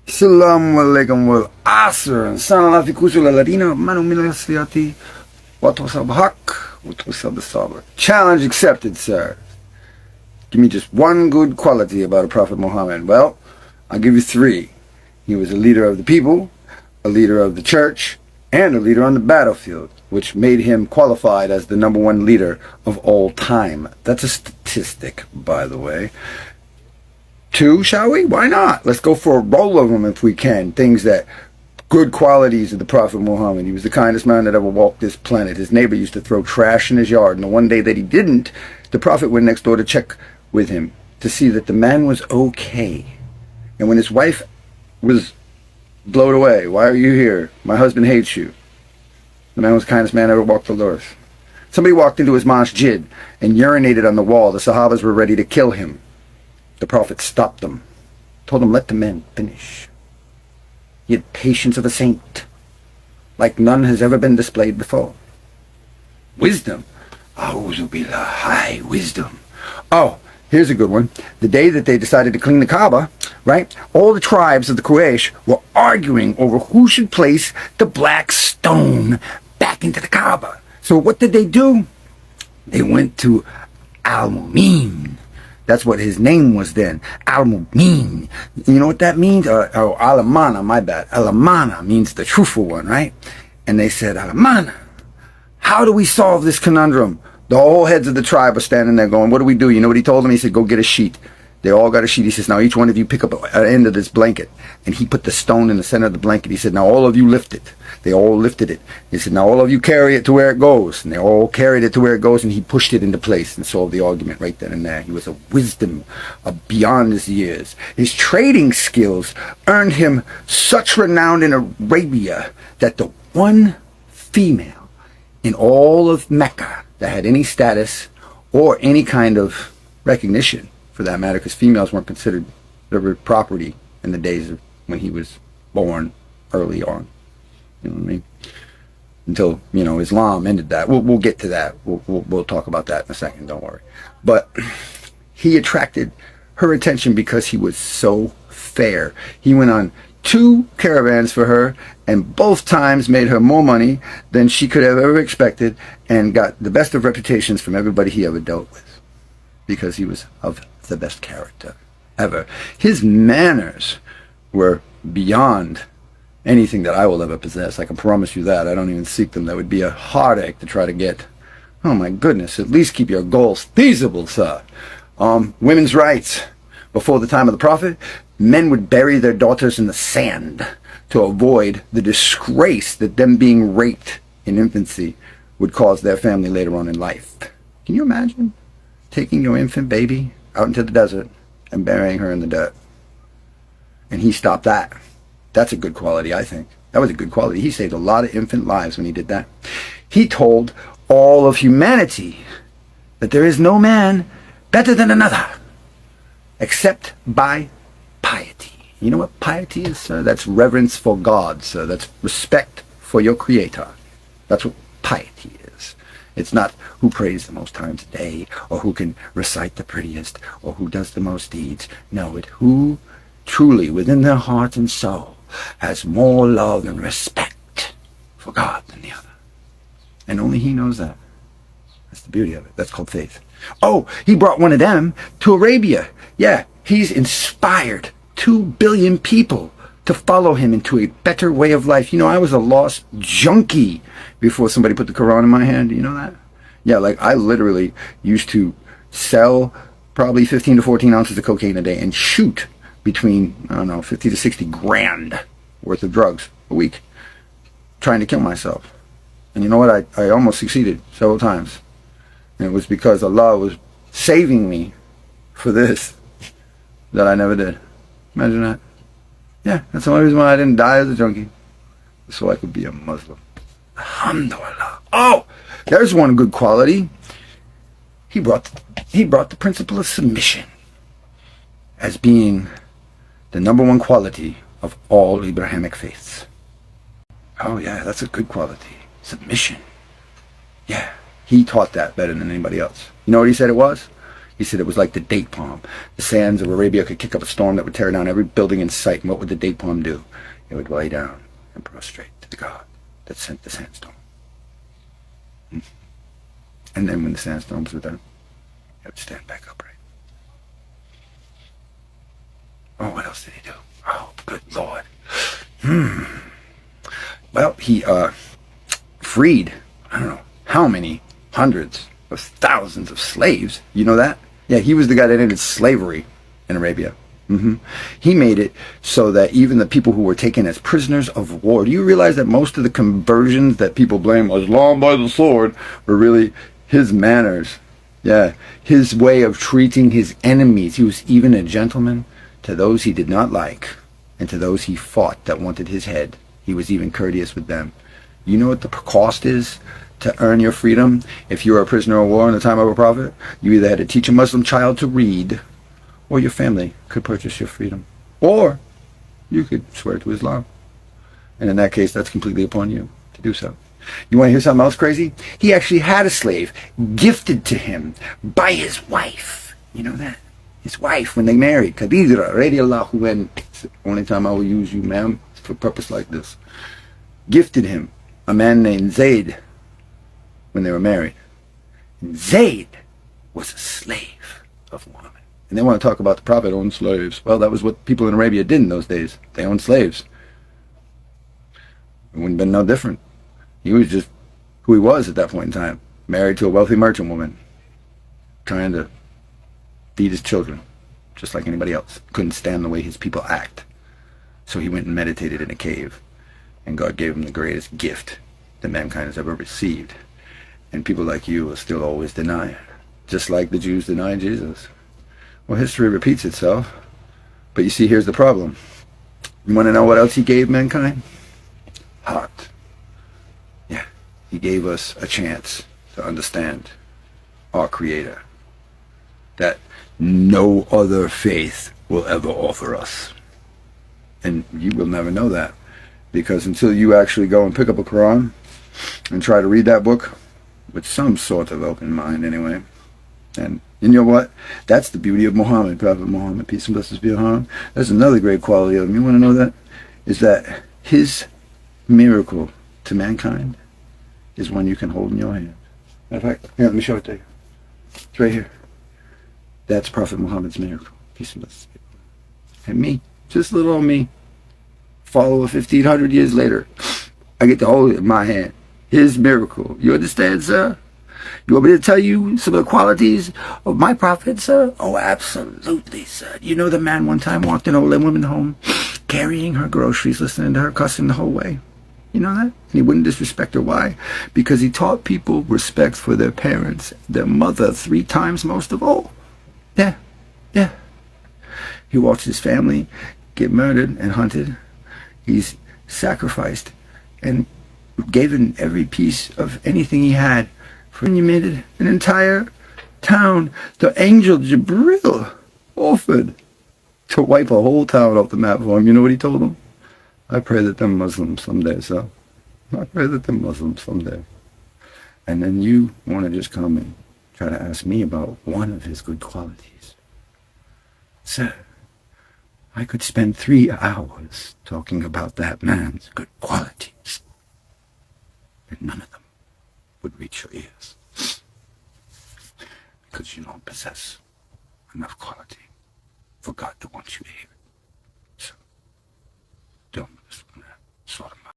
Assalamu alaikum wal asr. Sana fi kusul ladina manu min al-siyati wa tawassaw bil-haqq wa tawassaw bis-sabr. Challenge accepted, sir. Give me just one good quality about a Prophet Muhammad. Well, I'll give you three. He was a leader of the people, a leader of the church, and a leader on the battlefield, which made him qualified as the #1 leader of all time. That's a statistic, by the way. Two, shall we? Why not? Let's go for a roll of them if we can. Things that, good qualities of the Prophet Muhammad. He was the kindest man that ever walked this planet. His neighbor used to throw trash in his yard, and the one day that he didn't, the Prophet went next door to check with him to see that the man was okay. And when his wife was blown away, "Why are you here? My husband hates you." The man was the kindest man ever walked the earth. Somebody walked into his masjid and urinated on the wall. The Sahabas were ready to kill him. The Prophet stopped them, told them, "Let the man finish." He had patience of a saint, like none has ever been displayed before. Wisdom. A'udhu billah, high wisdom. Oh, here's a good one. The day that they decided to clean the Kaaba, right, all the tribes of the Quraysh were arguing over who should place the black stone back into the Kaaba. So what did they do? They went to Al-Mumin. That's what his name was then, Al-Mumin. You know what that means? Al-Amana, my bad. Al-Amana means the truthful one, right? And they said, Al-Amana, how do we solve this conundrum? The whole heads of the tribe are standing there going, what do we do? You know what he told them? He said, go get a sheet. They all got a sheet. He says, now each one of you pick up an end of this blanket. And he put the stone in the center of the blanket. He said, now all of you lift it. They all lifted it. He said, now all of you carry it to where it goes. And they all carried it to where it goes, and he pushed it into place and solved the argument right then and there. He was a wisdom beyond his years. His trading skills earned him such renown in Arabia that the one female in all of Mecca that had any status or any kind of recognition, for that matter, because females weren't considered property in the days of when he was born early on. You know what I mean? Until, you know, Islam ended that. We'll get to that. We'll talk about that in a second, don't worry. But he attracted her attention because he was so fair. He went on 2 caravans for her, and both times made her more money than she could have ever expected, and got the best of reputations from everybody he ever dealt with, because he was of the best character ever. His manners were beyond anything that I will ever possess. I can promise you that. I don't even seek them. That would be a heartache to try to get. Oh my goodness, at least keep your goals feasible, sir. Women's rights. Before the time of the Prophet, men would bury their daughters in the sand to avoid the disgrace that them being raped in infancy would cause their family later on in life. Can you imagine taking your infant baby out into the desert and burying her in the dirt? And he stopped that. That's a good quality, I think. That was a good quality. He saved a lot of infant lives when he did that. He told all of humanity that there is no man better than another, except by piety. You know what piety is, sir? That's reverence for God, sir. That's respect for your Creator. That's what piety is. It's not who prays the most times a day, or who can recite the prettiest, or who does the most deeds. No, it's who truly, within their heart and soul, has more love and respect for God than the other. And only he knows that. That's the beauty of it. That's called faith. Oh, he brought one of them to Arabia. Yeah, he's inspired 2 billion people to follow him into a better way of life. You know, I was a lost junkie before somebody put the Quran in my hand. Do you know that? Yeah, like I literally used to sell probably 15 to 14 ounces of cocaine a day and shoot between, I don't know, 50 to 60 grand worth of drugs a week, trying to kill myself. And you know what? I almost succeeded several times. And it was because Allah was saving me for this that I never did. Imagine that. Yeah, that's the only reason why I didn't die as a junkie. So I could be a Muslim. Alhamdulillah. Oh, there's one good quality. He brought the principle of submission as being the #1 quality of all Abrahamic faiths. Oh yeah, that's a good quality. Submission. Yeah, he taught that better than anybody else. You know what he said it was? He said it was like the date palm. The sands of Arabia could kick up a storm that would tear down every building in sight. And what would the date palm do? It would lay down and prostrate to the god that sent the sandstorm. And then when the sandstorms were done, it would stand back upright. Oh, what else did he do? Oh, good Lord. Well, he freed, I don't know how many hundreds of thousands of slaves. You know that? Yeah, he was the guy that ended slavery in Arabia. He made it so that even the people who were taken as prisoners of war, do you realize that most of the conversions that people blame Islam by the sword were really his manners? Yeah, his way of treating his enemies. He was even a gentleman to those he did not like, and to those he fought that wanted his head. He was even courteous with them. You know what the cost is to earn your freedom? If you were a prisoner of war in the time of a prophet, you either had to teach a Muslim child to read, or your family could purchase your freedom. Or you could swear to Islam. And in that case, that's completely upon you to do so. You want to hear something else crazy? He actually had a slave gifted to him by his wife. You know that? His wife, when they married. Khadija, radiallahu anha. It's the only time I will use you, ma'am, for a purpose like this. Gifted him a man named Zayd when they were married. And Zayd was a slave of Muhammad. And they want to talk about the Prophet owned slaves. Well, that was what people in Arabia did in those days. They owned slaves. It wouldn't have been no different. He was just who he was at that point in time. Married to a wealthy merchant woman. Trying to feed his children. Just like anybody else. Couldn't stand the way his people act. So he went and meditated in a cave. And God gave him the greatest gift that mankind has ever received. And people like you will still always deny it. Just like the Jews denied Jesus. Well, history repeats itself. But you see, here's the problem. You want to know what else he gave mankind? Heart. Yeah. He gave us a chance to understand our Creator. That no other faith will ever offer us. And you will never know that. Because until you actually go and pick up a Quran and try to read that book with some sort of open mind anyway. And you know what? That's the beauty of Muhammad, Prophet Muhammad, peace and blessings be upon him. That's another great quality of him. You want to know that? Is that his miracle to mankind is one you can hold in your hand. Matter of fact, here, let me show it to you. It's right here. That's Prophet Muhammad's miracle. Peace and blessings be upon him. And me, just little old me, follower 1,500 years later, I get to hold it in my hand. His miracle. You understand, sir? You want me to tell you some of the qualities of my prophet, sir? Oh, absolutely, sir. You know the man one time walked an old woman home, carrying her groceries, listening to her cussing the whole way. You know that? And he wouldn't disrespect her. Why? Because he taught people respect for their parents, their mother 3 times most of all. Yeah, yeah. He watched his family get murdered and hunted. He's sacrificed and given every piece of anything he had. And you made it an entire town. The angel Jibril offered to wipe a whole town off the map for him. You know what he told them? I pray that they're Muslims someday, sir. I pray that they're Muslims someday. And then you want to just come and try to ask me about one of his good qualities. Sir, I could spend 3 hours talking about that man's good qualities. And none of them would reach your ears. Because you don't possess enough quality for God to want you to hear it.